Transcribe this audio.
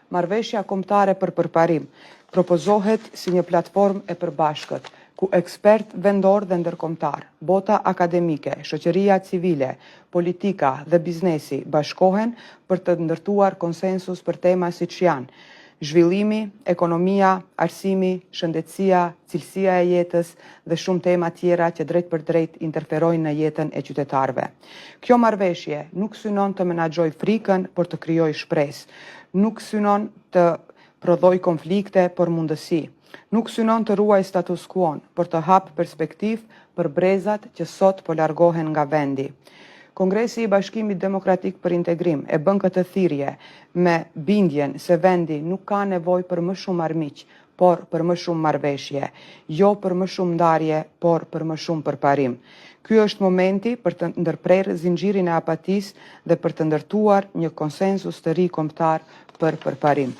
Marrëveshja kombëtare për përparim propozohet si një platformë e përbashkët, ku ekspert vendor dhe ndërkombëtar, bota akademike, shoqëria civile, politika dhe biznesi bashkohen për të ndërtuar konsensus për tema siç janë zhvillimi, ekonomia, arsimi, shëndetësia, cilësia e jetës dhe shumë tema tjera që drejt për drejt interferojnë në jetën e qytetarëve. Kjo marrëveshje nuk synon të menaxhojë frikën, por të krijojë shpresë. Nuk synon të prodhojë konflikte, por mundësi. Nuk synon të ruaj status quo-n, por të hap perspektivë për brezat që sot po largohen nga vendi. Kongresi i Bashkimit Demokratik për Integrim e bën këtë thirrje me bindjen se vendi nuk ka nevojë për më shumë armiq, por për më shumë marrëveshje, jo për më shumë ndarje, por për më shumë përparim. Ky është momenti për të ndërprerë zinxhirin e apatisë dhe për të ndërtuar një konsensus të ri kombëtar për përparim.